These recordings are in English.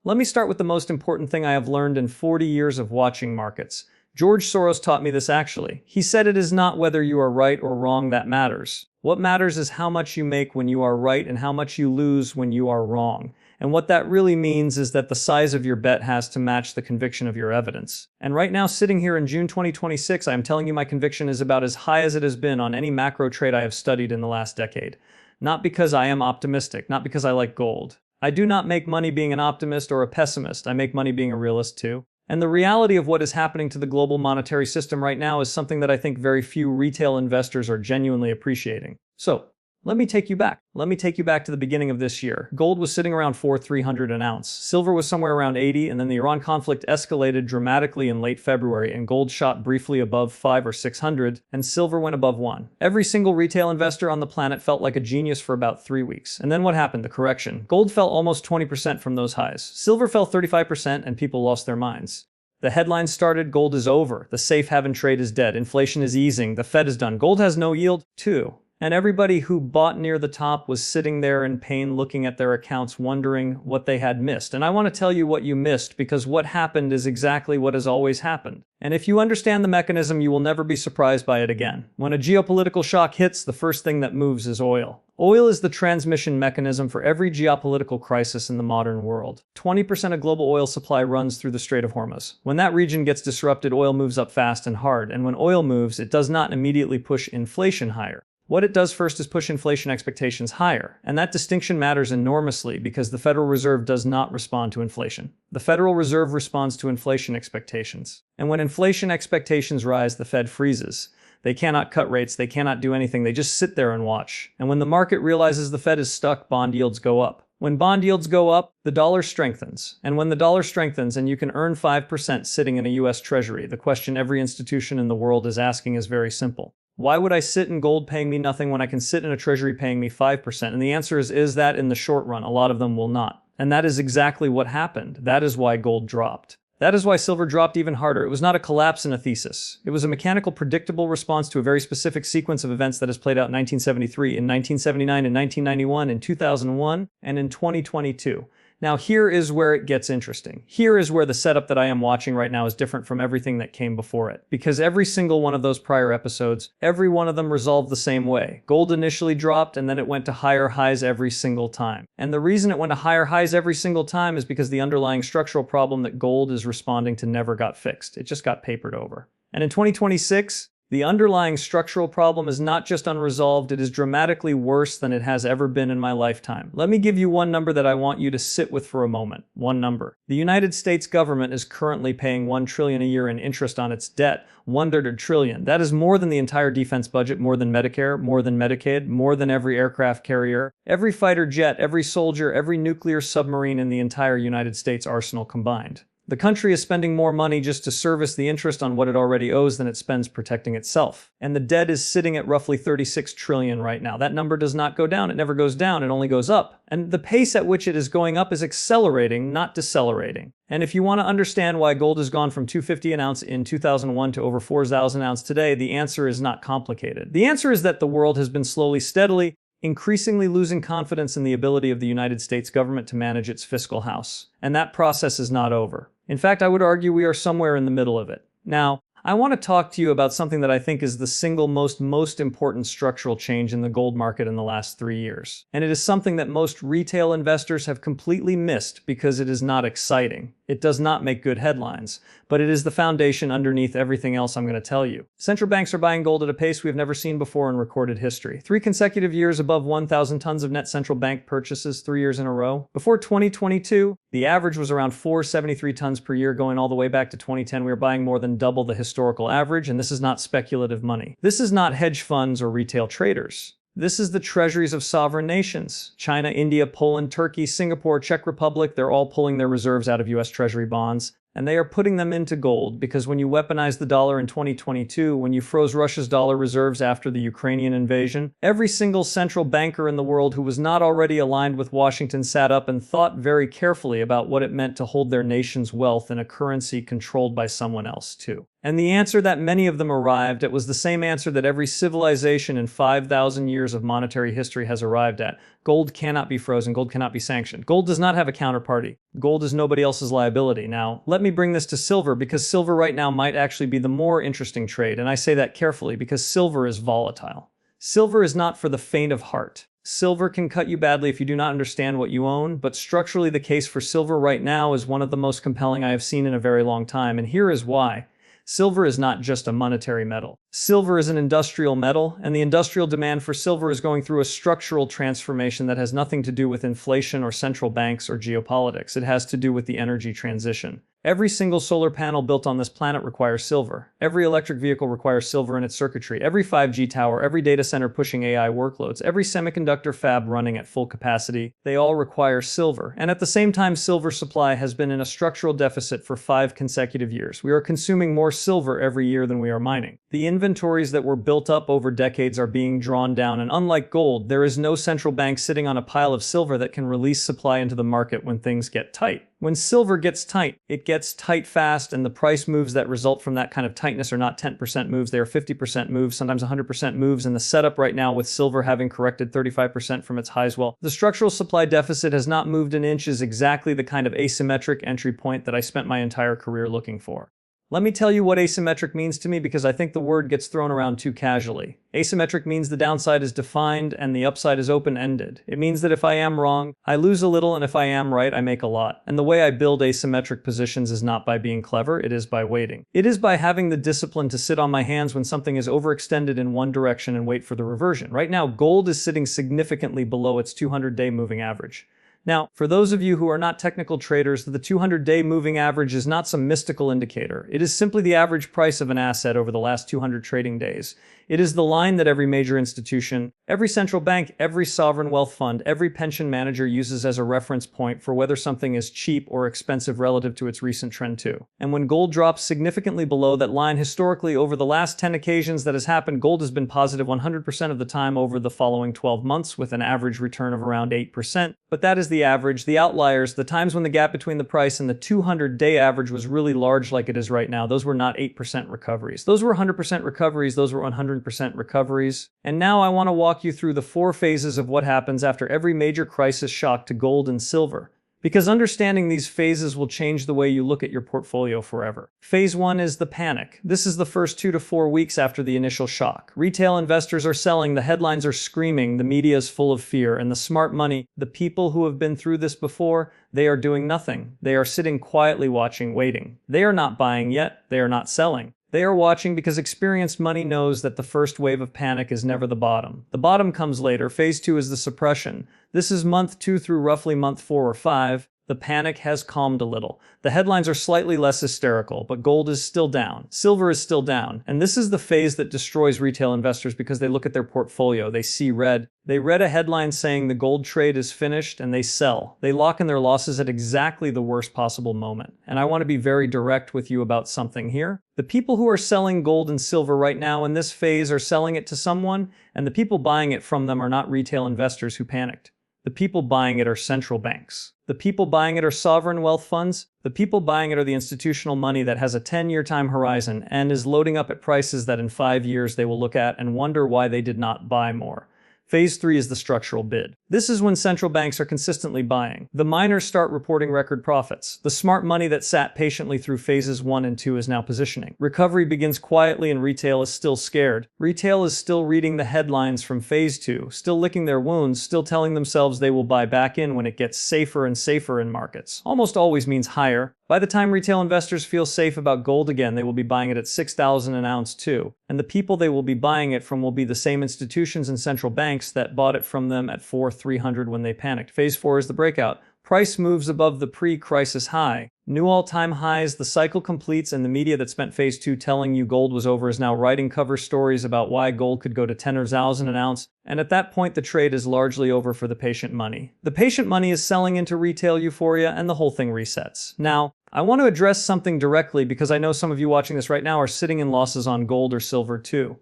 Let me start with the most important thing I have learned in 40 years of watching markets. George Soros taught me this actually. He said it is not whether you are right or wrong that matters. What matters is how much you make when you are right and how much you lose when you are wrong. And what that really means is that the size of your bet has to match the conviction of your evidence. And right now, sitting here in June 2026, I am telling you my conviction is about as high as it has been on any macro trade I have studied in the last decade. Not because I am optimistic, not because I like gold. I do not make money being an optimist or a pessimist. I make money being a realist too. And the reality of what is happening to the global monetary system right now is something that I think very few retail investors are genuinely appreciating. So, let me take you back. Let me take you back to the beginning of this year. Gold was sitting around $4,300 an ounce. Silver was somewhere around 80, and then the Iran conflict escalated dramatically in late February, and gold shot briefly above 5 or 600, and silver went above 1. Every single retail investor on the planet felt like a genius for about 3 weeks. And then what happened? The correction. Gold fell almost 20% from those highs. Silver fell 35%, and people lost their minds. The headlines started, gold is over, the safe haven trade is dead, inflation is easing, the Fed is done, gold has no yield, too. And everybody who bought near the top was sitting there in pain looking at their accounts wondering what they had missed. And I want to tell you what you missed, because what happened is exactly what has always happened. And if you understand the mechanism, you will never be surprised by it again. When a geopolitical shock hits, the first thing that moves is oil. Oil is the transmission mechanism for every geopolitical crisis in the modern world. 20% of global oil supply runs through the Strait of Hormuz. When that region gets disrupted, oil moves up fast and hard. And when oil moves, it does not immediately push inflation higher. What it does first is push inflation expectations higher, and that distinction matters enormously because the Federal Reserve does not respond to inflation. The Federal Reserve responds to inflation expectations. And when inflation expectations rise, the Fed freezes. They cannot cut rates, they cannot do anything, they just sit there and watch. And when the market realizes the Fed is stuck, bond yields go up. When bond yields go up, the dollar strengthens. And when the dollar strengthens and you can earn 5% sitting in a US Treasury, the question every institution in the world is asking is very simple. Why would I sit in gold paying me nothing when I can sit in a treasury paying me 5%? And the answer is that in the short run, a lot of them will not. And that is exactly what happened. That is why gold dropped. That is why silver dropped even harder. It was not a collapse in a thesis. It was a mechanical, predictable response to a very specific sequence of events that has played out in 1973, in 1979, in 1991, in 2001, and in 2022. Now here is where it gets interesting. Here is where the setup that I am watching right now is different from everything that came before it. Because every single one of those prior episodes, every one of them resolved the same way. Gold initially dropped and then it went to higher highs every single time. And the reason it went to higher highs every single time is because the underlying structural problem that gold is responding to never got fixed. It just got papered over. And in 2026, the underlying structural problem is not just unresolved, it is dramatically worse than it has ever been in my lifetime. Let me give you one number that I want you to sit with for a moment. One number. The United States government is currently paying $1 trillion a year in interest on its debt. $1 trillion. That is more than the entire defense budget, more than Medicare, more than Medicaid, more than every aircraft carrier, every fighter jet, every soldier, every nuclear submarine in the entire United States arsenal combined. The country is spending more money just to service the interest on what it already owes than it spends protecting itself. And the debt is sitting at roughly $36 trillion right now. That number does not go down. It never goes down. It only goes up. And the pace at which it is going up is accelerating, not decelerating. And if you want to understand why gold has gone from $250 an ounce in 2001 to over $4,000 an ounce today, the answer is not complicated. The answer is that the world has been slowly, steadily, increasingly losing confidence in the ability of the United States government to manage its fiscal house. And that process is not over. In fact, I would argue we are somewhere in the middle of it. Now, I want to talk to you about something that I think is the single most important structural change in the gold market in the last 3 years. And it is something that most retail investors have completely missed because it is not exciting. It does not make good headlines, but it is the foundation underneath everything else I'm going to tell you. Central banks are buying gold at a pace we have never seen before in recorded history. 3 consecutive years above 1,000 tons of net central bank purchases, 3 years in a row. Before 2022, the average was around 473 tons per year. Going all the way back to 2010, we were buying more than double the historical average, and this is not speculative money. This is not hedge funds or retail traders. This is the treasuries of sovereign nations. China, India, Poland, Turkey, Singapore, Czech Republic, they're all pulling their reserves out of US Treasury bonds, and they are putting them into gold because when you weaponized the dollar in 2022, when you froze Russia's dollar reserves after the Ukrainian invasion, every single central banker in the world who was not already aligned with Washington sat up and thought very carefully about what it meant to hold their nation's wealth in a currency controlled by someone else too. And the answer that many of them arrived at was the same answer that every civilization in 5,000 years of monetary history has arrived at. Gold cannot be frozen. Gold cannot be sanctioned. Gold does not have a counterparty. Gold is nobody else's liability. Now, let me bring this to silver, because silver right now might actually be the more interesting trade, and I say that carefully because silver is volatile. Silver is not for the faint of heart. Silver can cut you badly if you do not understand what you own, but structurally the case for silver right now is one of the most compelling I have seen in a very long time, and here is why. Silver is not just a monetary metal. Silver is an industrial metal, and the industrial demand for silver is going through a structural transformation that has nothing to do with inflation or central banks or geopolitics. It has to do with the energy transition. Every single solar panel built on this planet requires silver. Every electric vehicle requires silver in its circuitry. Every 5G tower, every data center pushing AI workloads, every semiconductor fab running at full capacity, they all require silver. And at the same time, silver supply has been in a structural deficit for 5 consecutive years. We are consuming more silver every year than we are mining. The inventories that were built up over decades are being drawn down, and unlike gold, there is no central bank sitting on a pile of silver that can release supply into the market when things get tight. When silver gets tight, it gets tight fast, and the price moves that result from that kind of tightness are not 10% moves, they are 50% moves, sometimes 100% moves, and the setup right now with silver having corrected 35% from its highs, well, the structural supply deficit has not moved an inch is exactly the kind of asymmetric entry point that I spent my entire career looking for. Let me tell you what asymmetric means to me, because I think the word gets thrown around too casually. Asymmetric means the downside is defined and the upside is open-ended. It means that if I am wrong, I lose a little, and if I am right, I make a lot. And the way I build asymmetric positions is not by being clever, it is by waiting. It is by having the discipline to sit on my hands when something is overextended in one direction and wait for the reversion. Right now, gold is sitting significantly below its 200-day moving average. Now, for those of you who are not technical traders, the 200-day moving average is not some mystical indicator. It is simply the average price of an asset over the last 200 trading days. It is the line that every major institution, every central bank, every sovereign wealth fund, every pension manager uses as a reference point for whether something is cheap or expensive relative to its recent trend too. And when gold drops significantly below that line, historically over the last 10 occasions that has happened, gold has been positive 100% of the time over the following 12 months with an average return of around 8%. But that is the average. The outliers, the times when the gap between the price and the 200-day average was really large like it is right now, those were not 8% recoveries. Those were 100% recoveries. Those were 100% recoveries. And now I want to walk you through the 4 phases of what happens after every major crisis shock to gold and silver, because understanding these phases will change the way you look at your portfolio forever. Phase 1 is the panic. This is the first 2 to 4 weeks after the initial shock. Retail investors are selling, the headlines are screaming, the media is full of fear, and the smart money, the people who have been through this before, they are doing nothing. They are sitting quietly watching, waiting. They are not buying yet. They are not selling. They are watching because experienced money knows that the first wave of panic is never the bottom. The bottom comes later. Phase 2 is the suppression. This is month 2 through roughly month 4 or 5. The panic has calmed a little. The headlines are slightly less hysterical, but gold is still down. Silver is still down. And this is the phase that destroys retail investors because they look at their portfolio, they see red. They read a headline saying the gold trade is finished and they sell. They lock in their losses at exactly the worst possible moment. And I want to be very direct with you about something here. The people who are selling gold and silver right now in this phase are selling it to someone, and the people buying it from them are not retail investors who panicked. The people buying it are central banks. The people buying it are sovereign wealth funds. The people buying it are the institutional money that has a 10-year time horizon and is loading up at prices that in 5 years they will look at and wonder why they did not buy more. Phase 3 is the structural bid. This is when central banks are consistently buying. The miners start reporting record profits. The smart money that sat patiently through phases 1 and 2 is now positioning. Recovery begins quietly and retail is still scared. Retail is still reading the headlines from phase 2, still licking their wounds, still telling themselves they will buy back in when it gets safer and safer in markets. Almost always means higher. By the time retail investors feel safe about gold again, they will be buying it at $6,000 an ounce too. And the people they will be buying it from will be the same institutions and central banks that bought it from them at $4,300 when they panicked. Phase 4 is the breakout. Price moves above the pre-crisis high. New all-time highs, the cycle completes, and the media that spent phase 2 telling you gold was over is now writing cover stories about why gold could go to $10,000 an ounce, and at that point the trade is largely over for the patient money. The patient money is selling into retail euphoria, and the whole thing resets. Now, I want to address something directly because I know some of you watching this right now are sitting in losses on gold or silver too.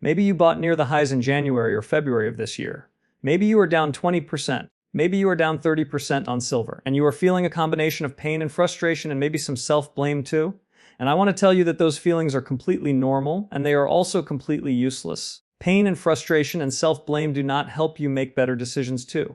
Maybe you bought near the highs in January or February of this year. Maybe you are down 20%. Maybe you are down 30% on silver, and you are feeling a combination of pain and frustration and maybe some self-blame too. And I want to tell you that those feelings are completely normal, and they are also completely useless. Pain and frustration and self-blame do not help you make better decisions too.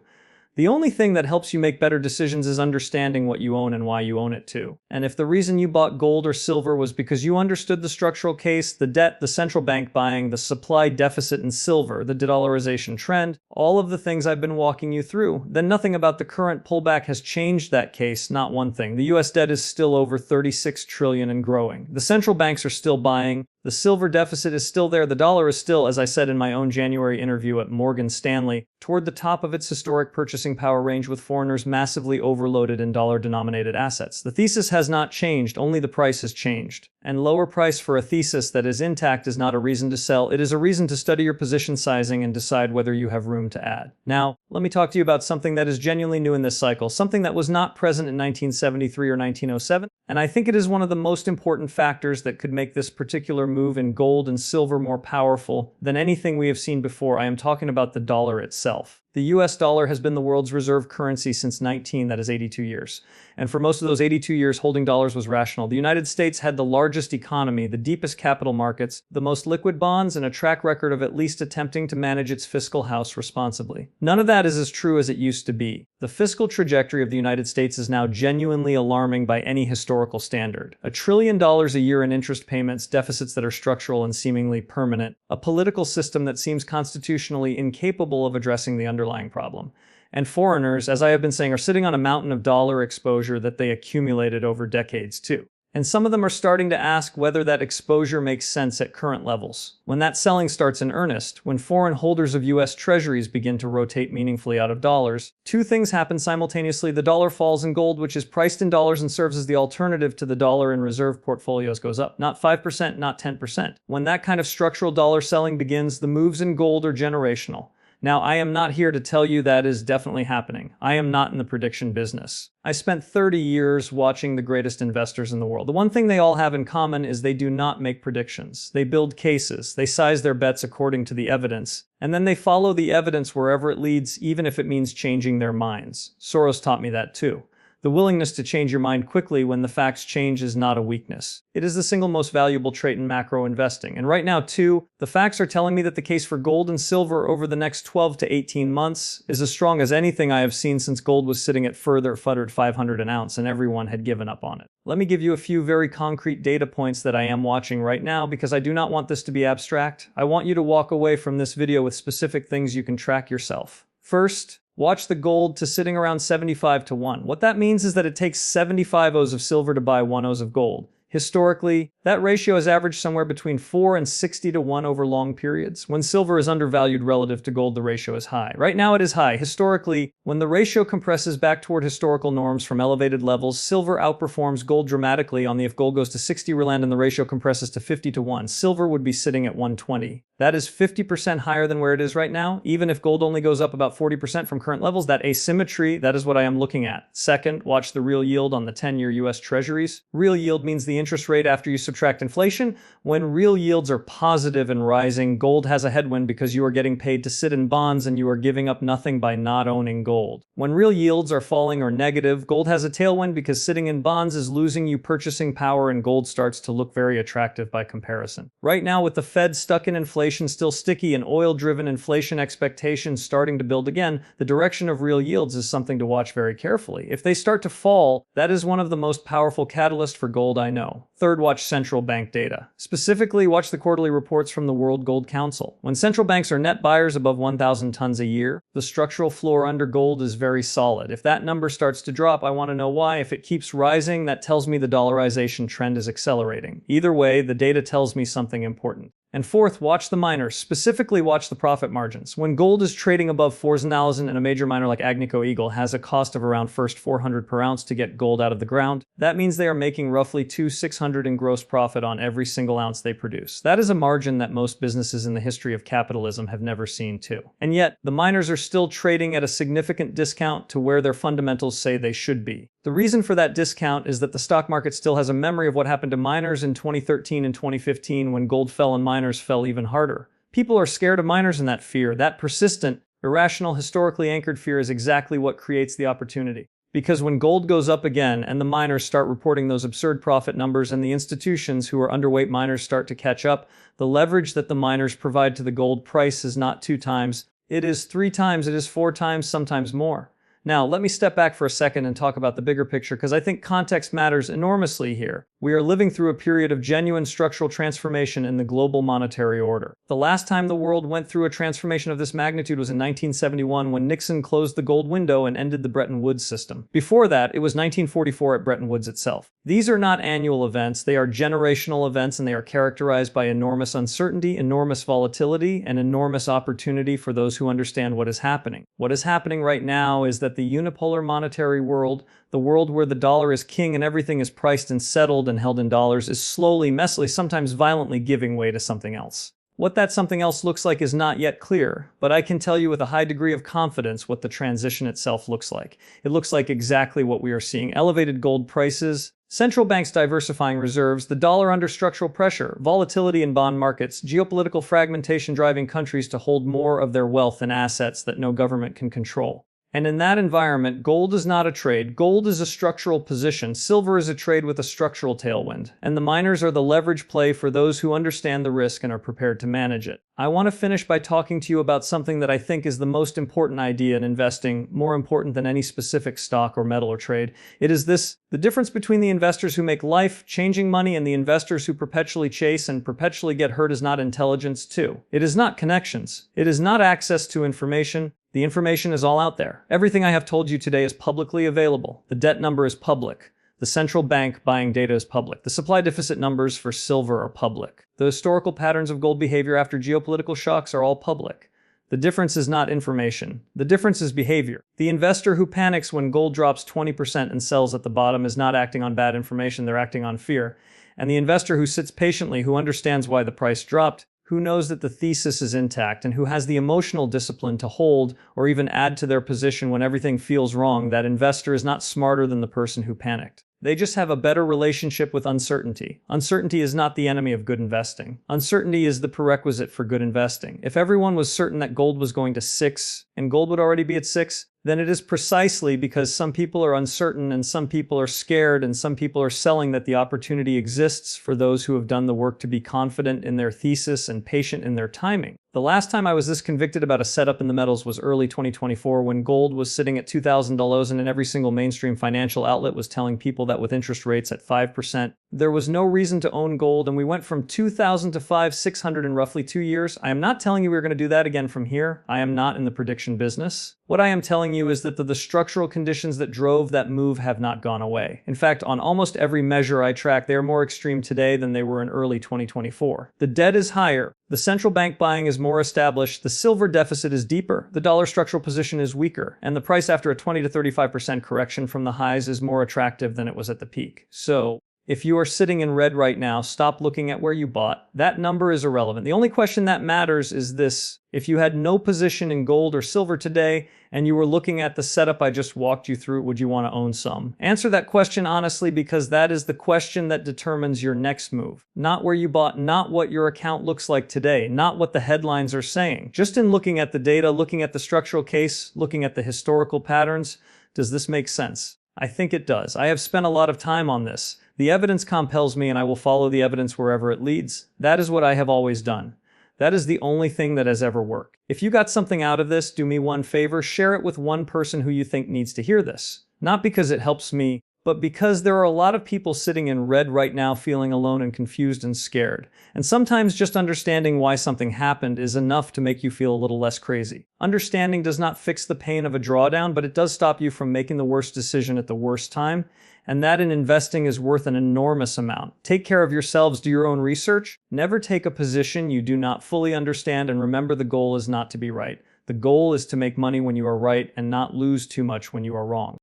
The only thing that helps you make better decisions is understanding what you own and why you own it too. And if the reason you bought gold or silver was because you understood the structural case, the debt, the central bank buying, the supply deficit in silver, the de-dollarization trend, all of the things I've been walking you through, then nothing about the current pullback has changed that case, not one thing. The US debt is still over 36 trillion and growing. The central banks are still buying. The silver deficit is still there. The dollar is still, as I said in my own January interview at Morgan Stanley, toward the top of its historic purchasing power range with foreigners massively overloaded in dollar-denominated assets. The thesis has not changed, only the price has changed. And lower price for a thesis that is intact is not a reason to sell. It is a reason to study your position sizing and decide whether you have room to add. Now, let me talk to you about something that is genuinely new in this cycle, something that was not present in 1973 or 1907, and I think it is one of the most important factors that could make this particular move in gold and silver more powerful than anything we have seen before. I am talking about the dollar itself. The US dollar has been the world's reserve currency since 82 years. And for most of those 82 years, holding dollars was rational. The United States had the largest economy, the deepest capital markets, the most liquid bonds, and a track record of at least attempting to manage its fiscal house responsibly. None of that is as true as it used to be. The fiscal trajectory of the United States is now genuinely alarming by any historical standard. $1 trillion a year in interest payments, deficits that are structural and seemingly permanent, a political system that seems constitutionally incapable of addressing the underlying problem. And foreigners, as I have been saying, are sitting on a mountain of dollar exposure that they accumulated over decades too. And some of them are starting to ask whether that exposure makes sense at current levels. When that selling starts in earnest, when foreign holders of US treasuries begin to rotate meaningfully out of dollars, two things happen simultaneously. The dollar falls and gold, which is priced in dollars and serves as the alternative to the dollar in reserve portfolios, goes up. Not 5%, not 10%. When that kind of structural dollar selling begins, the moves in gold are generational. Now, I am not here to tell you that is definitely happening. I am not in the prediction business. I spent 30 years watching the greatest investors in the world. The one thing they all have in common is they do not make predictions. They build cases. They size their bets according to the evidence. And then they follow the evidence wherever it leads, even if it means changing their minds. Soros taught me that too. The willingness to change your mind quickly when the facts change is not a weakness. It is the single most valuable trait in macro investing. And right now, too, the facts are telling me that the case for gold and silver over the next 12 to 18 months is as strong as anything I have seen since gold was sitting at futtered 500 an ounce and everyone had given up on it. Let me give you a few very concrete data points that I am watching right now because I do not want this to be abstract. I want you to walk away from this video with specific things you can track yourself. First, watch the gold to sitting around 75 to 1. What that means is that it takes 75 O's of silver to buy 1 O's of gold. Historically, that ratio has averaged somewhere between 4 and 60 to 1 over long periods. When silver is undervalued relative to gold, the ratio is high. Right now it is high. Historically, when the ratio compresses back toward historical norms from elevated levels, silver outperforms gold dramatically. If gold goes to 60 rand and the ratio compresses to 50 to 1, silver would be sitting at 120. That is 50% higher than where it is right now. Even if gold only goes up about 40% from current levels, that asymmetry, that is what I am looking at. Second, watch the real yield on the 10-year US Treasuries. Real yield means the interest rate after you subtract inflation. When real yields are positive and rising, gold has a headwind because you are getting paid to sit in bonds and you are giving up nothing by not owning gold. When real yields are falling or negative, gold has a tailwind because sitting in bonds is losing you purchasing power and gold starts to look very attractive by comparison. Right now, with the Fed stuck in inflation still sticky and oil-driven inflation expectations starting to build again, the direction of real yields is something to watch very carefully. If they start to fall, that is one of the most powerful catalysts for gold I know. Third, watch central bank data. Specifically, watch the quarterly reports from the World Gold Council. When central banks are net buyers above 1,000 tons a year, the structural floor under gold is very solid. If that number starts to drop, I want to know why. If it keeps rising, that tells me the dollarization trend is accelerating. Either way, the data tells me something important. And fourth, watch the miners. Specifically, watch the profit margins. When gold is trading above 4,000 and a major miner like Agnico Eagle has a cost of around first 400 per ounce to get gold out of the ground, that means they are making roughly $2,600 in gross profit on every single ounce they produce. That is a margin that most businesses in the history of capitalism have never seen too. And yet, the miners are still trading at a significant discount to where their fundamentals say they should be. The reason for that discount is that the stock market still has a memory of what happened to miners in 2013 and 2015 when gold fell and miners fell even harder. People are scared of miners, and that fear, that persistent, irrational, historically anchored fear is exactly what creates the opportunity. Because when gold goes up again and the miners start reporting those absurd profit numbers and the institutions who are underweight miners start to catch up, the leverage that the miners provide to the gold price is not 2 times, it is 3 times, it is 4 times, sometimes more. Now, let me step back for a second and talk about the bigger picture because I think context matters enormously here. We are living through a period of genuine structural transformation in the global monetary order. The last time the world went through a transformation of this magnitude was in 1971 when Nixon closed the gold window and ended the Bretton Woods system. Before that, it was 1944 at Bretton Woods itself. These are not annual events, they are generational events, and they are characterized by enormous uncertainty, enormous volatility, and enormous opportunity for those who understand what is happening. What is happening right now is that the unipolar monetary world, the world where the dollar is king and everything is priced and settled and held in dollars, is slowly, messily, sometimes violently giving way to something else. What that something else looks like is not yet clear, but I can tell you with a high degree of confidence what the transition itself looks like. It looks like exactly what we are seeing: elevated gold prices, central banks diversifying reserves, the dollar under structural pressure, volatility in bond markets, geopolitical fragmentation driving countries to hold more of their wealth and assets that no government can control. And in that environment, gold is not a trade. Gold is a structural position. Silver is a trade with a structural tailwind. And the miners are the leverage play for those who understand the risk and are prepared to manage it. I want to finish by talking to you about something that I think is the most important idea in investing, more important than any specific stock or metal or trade. It is this: the difference between the investors who make life-changing money and the investors who perpetually chase and perpetually get hurt is not intelligence too. It is not connections. It is not access to information. The information is all out there. Everything I have told you today is publicly available. The debt number is public. The central bank buying data is public. The supply deficit numbers for silver are public. The historical patterns of gold behavior after geopolitical shocks are all public. The difference is not information. The difference is behavior. The investor who panics when gold drops 20% and sells at the bottom is not acting on bad information, they're acting on fear. And the investor who sits patiently, who understands why the price dropped, who knows that the thesis is intact, and who has the emotional discipline to hold or even add to their position when everything feels wrong, that investor is not smarter than the person who panicked. They just have a better relationship with uncertainty. Uncertainty is not the enemy of good investing. Uncertainty is the prerequisite for good investing. If everyone was certain that gold was going to 6 and gold would already be at 6, then it is precisely because some people are uncertain and some people are scared and some people are selling that the opportunity exists for those who have done the work to be confident in their thesis and patient in their timing. The last time I was this convicted about a setup in the metals was early 2024 when gold was sitting at $2,000 and every single mainstream financial outlet was telling people that with interest rates at 5%, there was no reason to own gold, and we went from 2,000 to 5,600 in roughly 2 years. I am not telling you we're going to do that again from here. I am not in the prediction business. What I am telling you is that the structural conditions that drove that move have not gone away. In fact, on almost every measure I track, they are more extreme today than they were in early 2024. The debt is higher. The central bank buying is more established, the silver deficit is deeper, the dollar structural position is weaker, and the price after a 20 to 35% correction from the highs is more attractive than it was at the peak. So, if you are sitting in red right now, stop looking at where you bought. That number is irrelevant. The only question that matters is this: if you had no position in gold or silver today, and you were looking at the setup I just walked you through, would you want to own some? Answer that question honestly, because that is the question that determines your next move. Not where you bought, not what your account looks like today, not what the headlines are saying. Just in looking at the data, looking at the structural case, looking at the historical patterns, does this make sense? I think it does. I have spent a lot of time on this. The evidence compels me, and I will follow the evidence wherever it leads. That is what I have always done. That is the only thing that has ever worked. If you got something out of this, do me one favor, share it with one person who you think needs to hear this. Not because it helps me, but because there are a lot of people sitting in red right now feeling alone and confused and scared. And sometimes just understanding why something happened is enough to make you feel a little less crazy. Understanding does not fix the pain of a drawdown, but it does stop you from making the worst decision at the worst time. And that in investing is worth an enormous amount. Take care of yourselves, do your own research. Never take a position you do not fully understand, and remember, the goal is not to be right. The goal is to make money when you are right and not lose too much when you are wrong.